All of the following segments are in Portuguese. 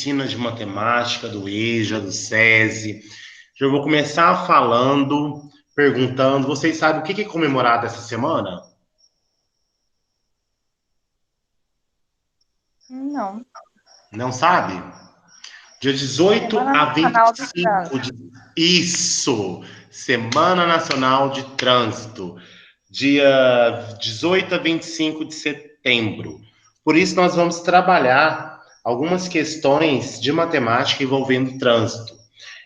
oficina de matemática do EJA, do SESI. Eu vou começar falando, perguntando, vocês sabem o que é comemorado essa semana? Não. Não sabe? Dia 18 Semana a Nacional do 25 Trânsito. de... Isso! Semana Nacional de Trânsito. Dia 18 a 25 de setembro. Por isso, nós vamos trabalhar algumas questões de matemática envolvendo trânsito.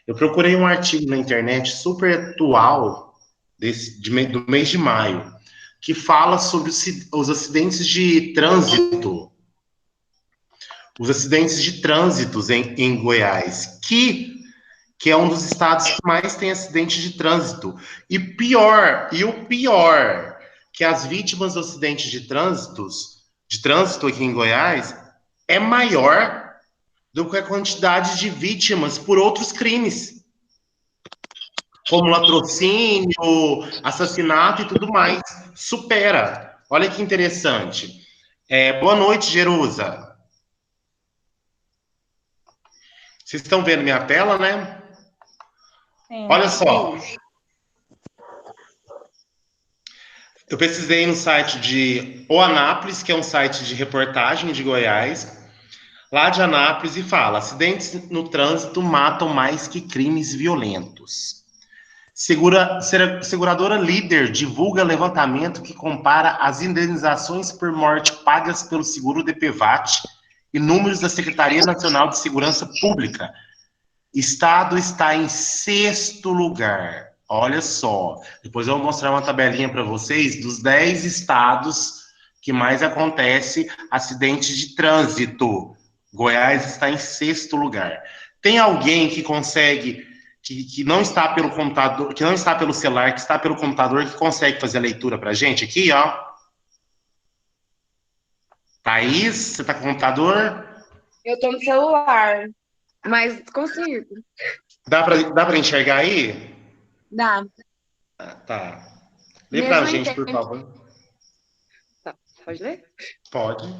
Eu procurei um artigo na internet super atual do mês de maio, que fala sobre os acidentes de trânsito, os acidentes de trânsito em Goiás, que é um dos estados que mais tem acidente de trânsito. E o pior, que as vítimas dos acidentes de trânsito aqui em Goiás, é maior do que a quantidade de vítimas por outros crimes, como latrocínio, assassinato e tudo mais. Supera. Olha que interessante. Boa noite, Jerusa. Vocês estão vendo minha tela, né? Sim. Olha só. Eu pesquisei no site de O Anápolis, que é um site de reportagem de Goiás, lá de Anápolis, e fala: acidentes no trânsito matam mais que crimes violentos. Seguradora Líder divulga levantamento que compara as indenizações por morte pagas pelo seguro DPVAT e números da Secretaria Nacional de Segurança Pública. Estado está em sexto lugar. Olha só. Depois eu vou mostrar uma tabelinha para vocês dos 10 estados que mais acontece acidentes de trânsito. Goiás está em sexto lugar. Tem alguém que consegue, que não está pelo computador, que não está pelo celular, que está pelo computador, que consegue fazer a leitura para a gente aqui, ó? Thaís, você está com o computador? Eu tô no celular, mas consigo. Dá para enxergar aí? Dá. Tá. Lê para a Mesmo em gente, por tempos. favor. Tá, pode ler? Pode.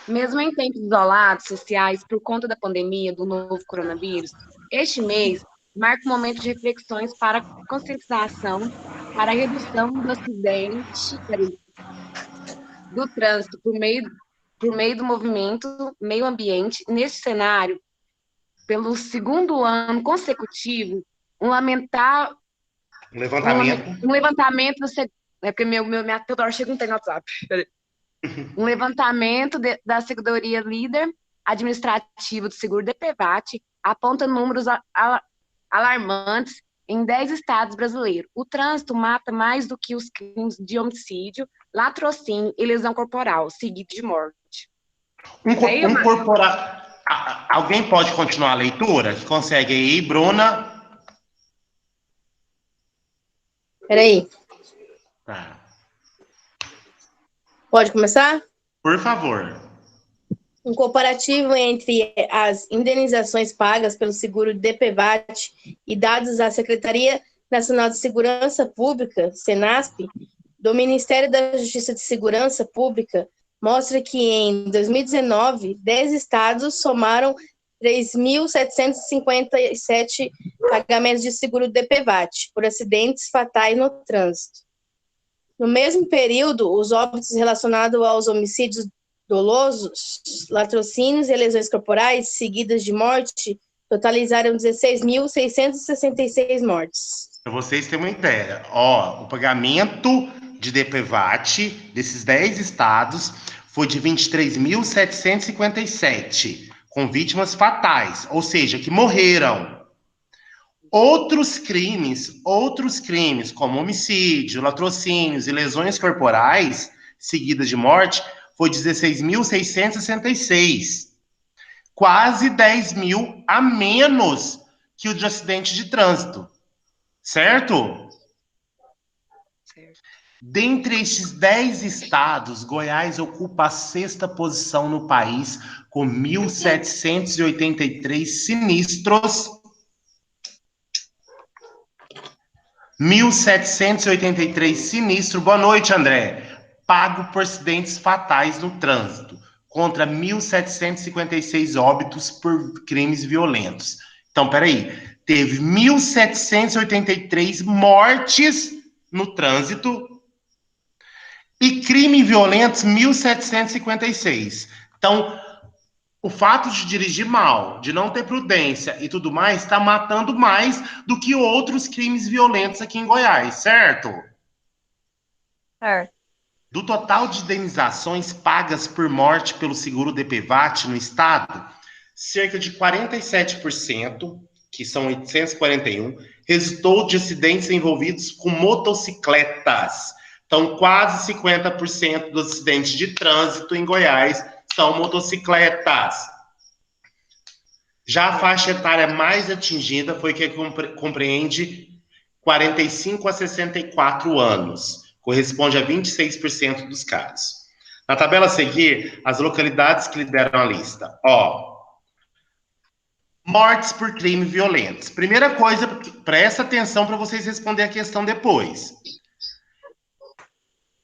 Mesmo em tempos isolados sociais por conta da pandemia do novo coronavírus, este mês marca um momento de reflexões para conscientização, para a redução do acidente, do trânsito por meio do movimento meio ambiente. Nesse cenário, pelo segundo ano consecutivo, um lamentável Levantamento. um levantamento é porque minha toda hora chega um tem no WhatsApp. Um levantamento da Seguradora Líder Administrativa do Seguro DPVAT aponta números alarmantes em 10 estados brasileiros. O trânsito mata mais do que os crimes de homicídio, latrocínio e lesão corporal, seguido de morte. Alguém pode continuar a leitura? Que consegue aí, Bruna? Peraí. Tá. Pode começar? Por favor. Um comparativo entre as indenizações pagas pelo seguro DPVAT e dados da Secretaria Nacional de Segurança Pública, SENASP, do Ministério da Justiça de Segurança Pública, mostra que em 2019, 10 estados somaram 3.757 pagamentos de seguro DPVAT por acidentes fatais no trânsito. No mesmo período, os óbitos relacionados aos homicídios dolosos, latrocínios e lesões corporais seguidas de morte totalizaram 16.666 mortes. Para vocês terem uma ideia, ó, o pagamento de DPVAT desses 10 estados foi de 23.757, com vítimas fatais, ou seja, que morreram. Outros crimes, como homicídio, latrocínios e lesões corporais seguidas de morte, foi 16.666. Quase 10 mil a menos que o de acidente de trânsito. Certo? Dentre estes 10 estados, Goiás ocupa a sexta posição no país, com 1.783 sinistros. 1.783 sinistros. Boa noite, André. Pago por acidentes fatais no trânsito, contra 1.756 óbitos por crimes violentos. Então, peraí, teve 1.783 mortes no trânsito e crimes violentos 1.756. Então, o fato de dirigir mal, de não ter prudência e tudo mais, está matando mais do que outros crimes violentos aqui em Goiás, certo? Certo. Do total de indenizações pagas por morte pelo seguro DPVAT no estado, cerca de 47%, que são 841, resultou de acidentes envolvidos com motocicletas. Então, quase 50% dos acidentes de trânsito em Goiás são motocicletas. Já a faixa etária mais atingida foi que compreende 45 a 64 anos, corresponde a 26% dos casos. Na tabela a seguir, as localidades que lideram a lista. Mortes por crimes violentos. Primeira coisa, presta atenção para vocês responderem a questão depois.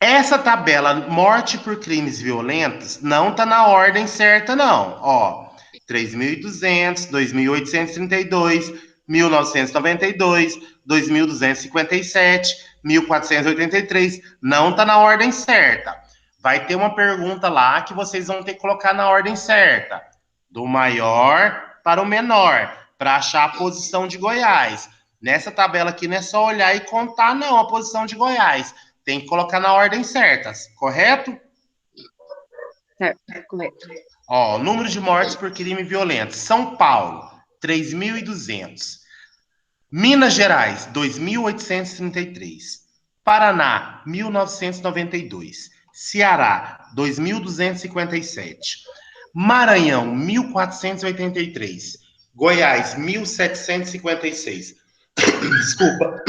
Essa tabela, morte por crimes violentos, não está na ordem certa, não. 3.200, 2.832, 1.992, 2.257, 1.483, não está na ordem certa. Vai ter uma pergunta lá que vocês vão ter que colocar na ordem certa, do maior para o menor, para achar a posição de Goiás. Nessa tabela aqui não é só olhar e contar, não, a posição de Goiás. Tem que colocar na ordem certa, correto? Certo, correto. Número de mortes por crime violento. São Paulo, 3.200. Minas Gerais, 2.833. Paraná, 1.992. Ceará, 2.257. Maranhão, 1.483. Goiás, 1.756. Desculpa.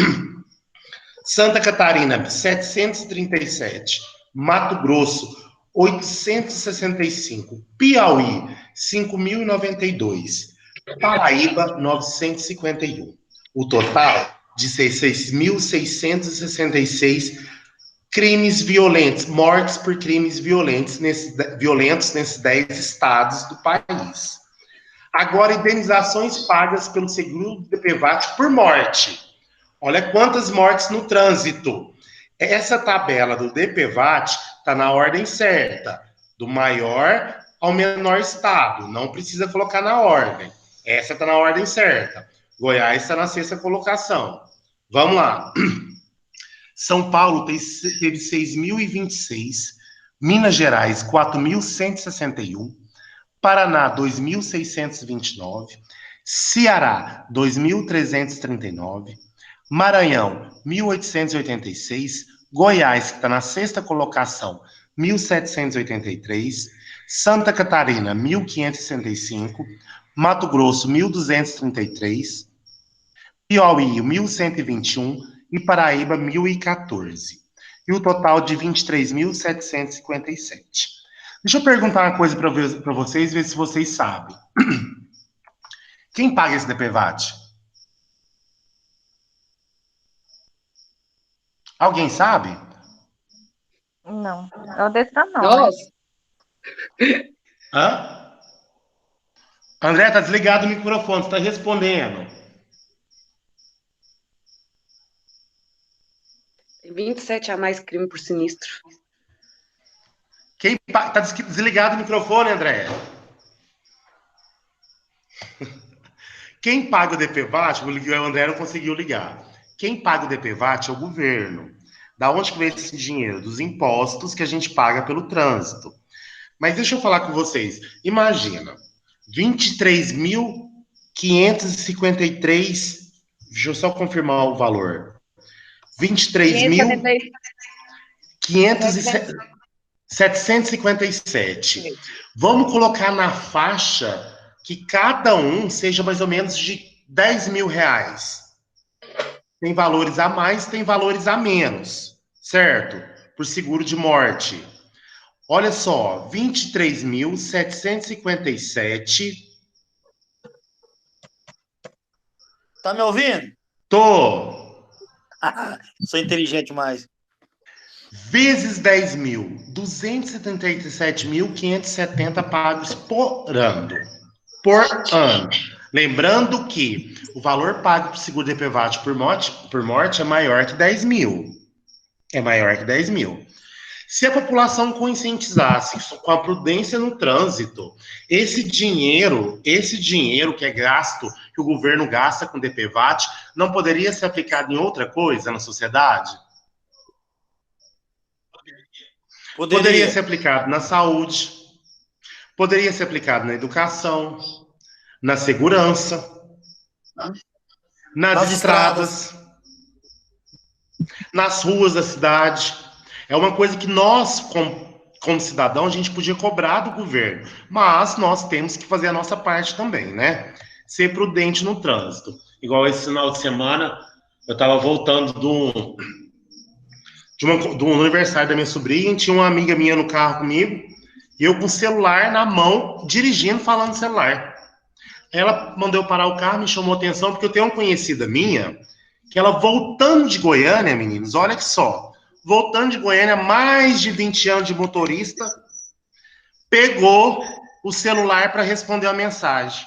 Santa Catarina, 737. Mato Grosso, 865. Piauí, 5.092. Paraíba, 951. O total de 6.666 crimes violentos, mortes por crimes violentos nesses 10 estados do país. Agora, indenizações pagas pelo seguro DPVAT por morte. Olha quantas mortes no trânsito. Essa tabela do DPVAT está na ordem certa, do maior ao menor estado. Não precisa colocar na ordem. Essa está na ordem certa. Goiás está na 6ª colocação. Vamos lá. São Paulo teve 6.026, Minas Gerais 4.161, Paraná 2.629, Ceará 2.339, Maranhão 1.886, Goiás, que está na 6ª colocação, 1.783, Santa Catarina 1.565, Mato Grosso 1.233, Piauí 1.121 e Paraíba 1.014. E o total de 23.757. Deixa eu perguntar uma coisa para vocês, ver se vocês sabem. Quem paga esse DPVAT? Alguém sabe? Não. É o Detran, não, né? Nossa, Hã? André, tá desligado o microfone, você tá respondendo. 27 a mais crime por sinistro. Tá desligado o microfone, André? Quem paga o DPVAT, o André não conseguiu ligar. Quem paga o DPVAT é o governo. Da onde que vem esse dinheiro? Dos impostos que a gente paga pelo trânsito. Mas deixa eu falar com vocês. Imagina, 23.553. Deixa eu só confirmar o valor. 23.757. Vamos colocar na faixa que cada um seja mais ou menos de 10 mil reais. Tem valores a mais, tem valores a menos, certo? Por seguro de morte. Olha só, 23.757. Tá me ouvindo? Tô. Sou inteligente demais. vezes 10 mil, 277.570 pagos por ano. Por ano. Lembrando que o valor pago por seguro de DPVAT por morte é maior que 10 mil. É maior que 10 mil. Se a população conscientizasse com a prudência no trânsito, esse dinheiro que é gasto, que o governo gasta com DPVAT, não poderia ser aplicado em outra coisa na sociedade? Poderia ser aplicado na saúde, poderia ser aplicado na educação, na segurança, nas estradas, nas ruas da cidade. É uma coisa que nós, como cidadão, a gente podia cobrar do governo, mas nós temos que fazer a nossa parte também, né? Ser prudente no trânsito. Igual esse final de semana, eu estava voltando do aniversário da minha sobrinha, tinha uma amiga minha no carro comigo, e eu com o celular na mão, dirigindo, falando no celular. Ela mandou eu parar o carro, me chamou a atenção, porque eu tenho uma conhecida minha, que ela voltando de Goiânia, meninos, olha que só, voltando de Goiânia, mais de 20 anos de motorista, pegou o celular para responder a mensagem.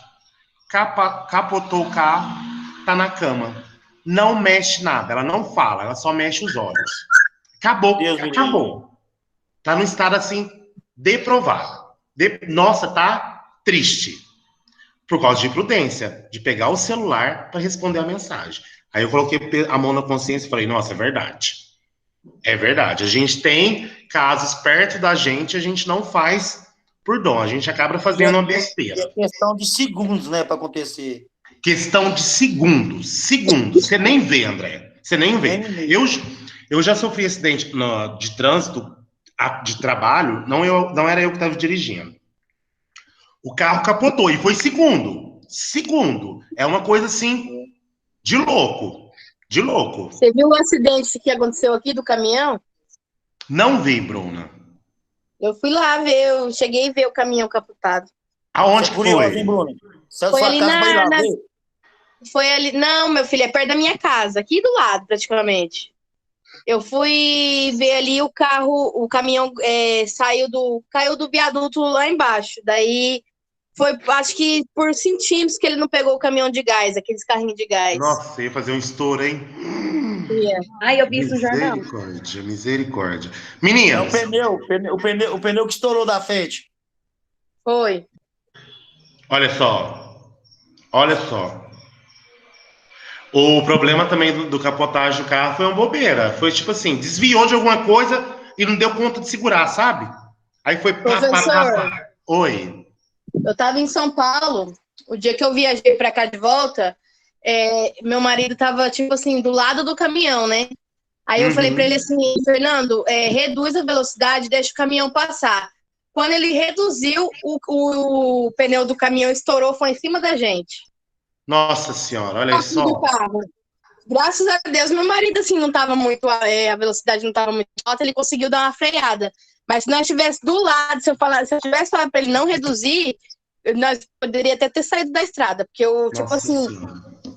Capotou o carro, tá na cama. Não mexe nada, ela não fala, ela só mexe os olhos. Acabou, acabou. Tá num estado assim, deprovável. Nossa, tá triste. Por causa de imprudência, de pegar o celular para responder a mensagem. Aí eu coloquei a mão na consciência e falei, nossa, é verdade. É verdade. A gente tem casos perto da gente, a gente não faz por dom. A gente acaba fazendo uma besteira. É questão de segundos, né, para acontecer. Questão de segundos. Segundos. Você nem vê, André. Você nem vê. Eu já sofri acidente de trânsito, de trabalho, não era eu que estava dirigindo. O carro capotou e foi segundo. Segundo. É uma coisa assim, de louco. De louco. Você viu o acidente que aconteceu aqui do caminhão? Não vi, Bruna. Eu fui lá ver, eu cheguei a ver o caminhão capotado. Aonde que foi? Hein, Bruno? Foi ali Foi ali. Não, meu filho, é perto da minha casa, aqui do lado, praticamente. Eu fui ver ali o caminhão caiu do viaduto lá embaixo. Daí foi, acho que por centímetros que ele não pegou o caminhão de gás, aqueles carrinhos de gás. Nossa, ia fazer um estouro, hein? Ai, eu vi isso no jornal. Misericórdia, misericórdia. Meninas. É o pneu que estourou da frente. Foi. Olha só. Olha só. O problema também do capotagem do carro foi uma bobeira. Foi tipo assim, desviou de alguma coisa e não deu conta de segurar, sabe? Aí foi pá. Oi. Eu tava em São Paulo, o dia que eu viajei pra cá de volta, meu marido tava, tipo assim, do lado do caminhão, né? Aí eu falei pra ele assim, Fernando, reduz a velocidade, deixa o caminhão passar. Quando ele reduziu, o pneu do caminhão estourou, foi em cima da gente. Nossa senhora, olha só. Graças a Deus, meu marido, assim, não tava muito, a velocidade não tava muito alta, ele conseguiu dar uma freada. Mas se nós estivesse do lado, se eu tivesse falado para ele não reduzir, nós poderia até ter saído da estrada, porque tipo assim,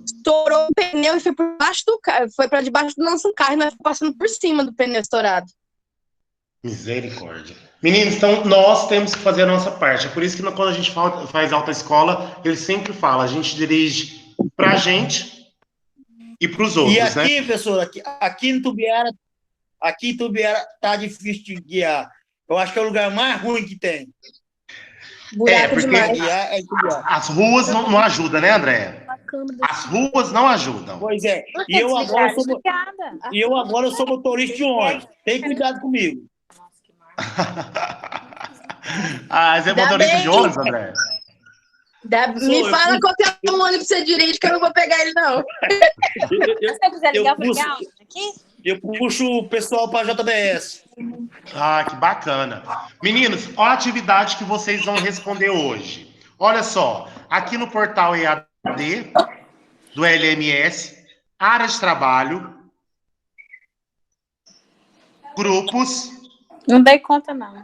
estourou o pneu e foi por baixo do carro, foi para debaixo do nosso carro e nós passando por cima do pneu estourado. Misericórdia. Meninos, então nós temos que fazer a nossa parte. É por isso que quando a gente faz autoescola, ele sempre fala, a gente dirige pra gente e pros outros, e aqui, né? Professor, aqui em Tubiara tá difícil de guiar. Eu acho que é o lugar mais ruim que tem. Buraco porque demais. As ruas não ajudam, né, André? As ruas não ajudam. Pois é. E eu agora sou motorista de ônibus. Tem cuidado comigo. Você é motorista de ônibus, André? Me fala qual é o ônibus que você dirige, que eu não vou pegar ele, não. Se você quiser ligar para aqui? Eu puxo o pessoal para a JBS. Que bacana. Meninos, olha a atividade que vocês vão responder hoje. Olha só, aqui no portal EAD do LMS, área de trabalho, grupos. Não dei conta, não.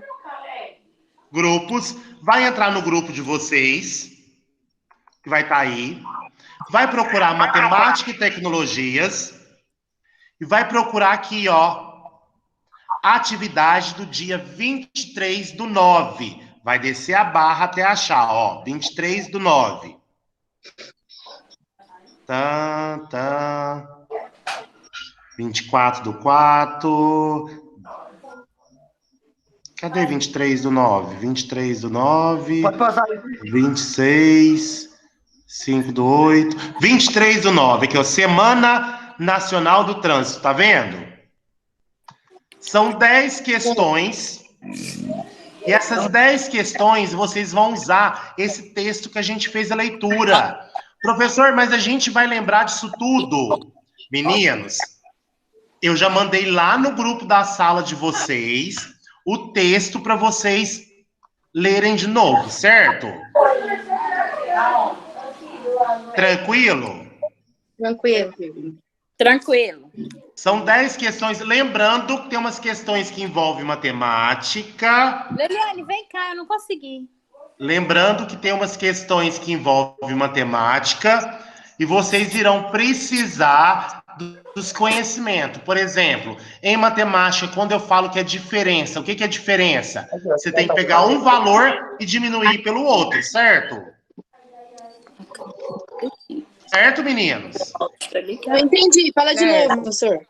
Grupos. Vai entrar no grupo de vocês, que vai estar aí. Vai procurar matemática e tecnologias. E vai procurar aqui, ó, atividade do dia 23/9. Vai descer a barra até achar, ó. 23/9. Tá. 24/4. Cadê 23/9? 23/9. Pode passar. 26. 5/8. 23/9, que é a Semana Nacional do Trânsito, tá vendo? São 10 questões. E essas 10 questões, vocês vão usar esse texto que a gente fez a leitura. Professor, mas a gente vai lembrar disso tudo? Meninos, eu já mandei lá no grupo da sala de vocês o texto para vocês lerem de novo, certo? Tranquilo? Tranquilo. São 10 questões. Lembrando que tem umas questões que envolvem matemática. Leliane, vem cá, eu não consegui. Lembrando que tem umas questões que envolvem matemática e vocês irão precisar dos conhecimentos. Por exemplo, em matemática, quando eu falo que é diferença, o que é diferença? Você tem que pegar um valor e diminuir pelo outro, certo? Certo, meninos? Eu entendi. Fala de novo, professor.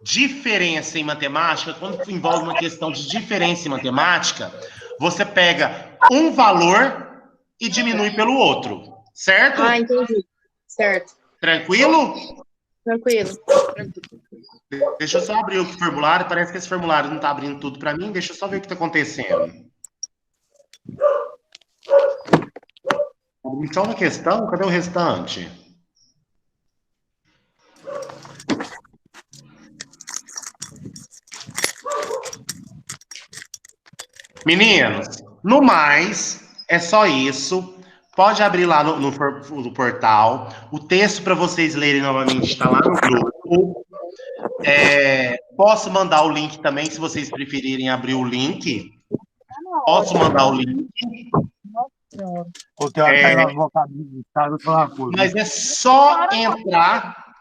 Diferença em matemática, quando envolve uma questão de diferença em matemática, você pega um valor e diminui pelo outro, certo? Ah, entendi. Certo. Tranquilo? Tranquilo. Deixa eu só abrir o formulário, parece que esse formulário não está abrindo tudo para mim, deixa eu só ver o que está acontecendo. Só uma questão, cadê o restante? Meninos, no mais, é só isso. Pode abrir lá no portal. O texto para vocês lerem novamente está lá no grupo. Posso mandar o link também, se vocês preferirem abrir o link. Posso mandar o link. Mas é só entrar,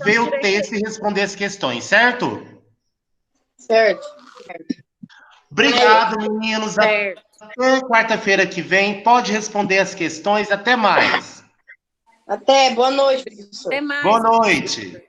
ver o texto e responder as questões, certo? Certo. Obrigado, meninos. Até quarta-feira que vem. Pode responder as questões. Até mais. Até. Boa noite, professor. Até mais. Boa noite.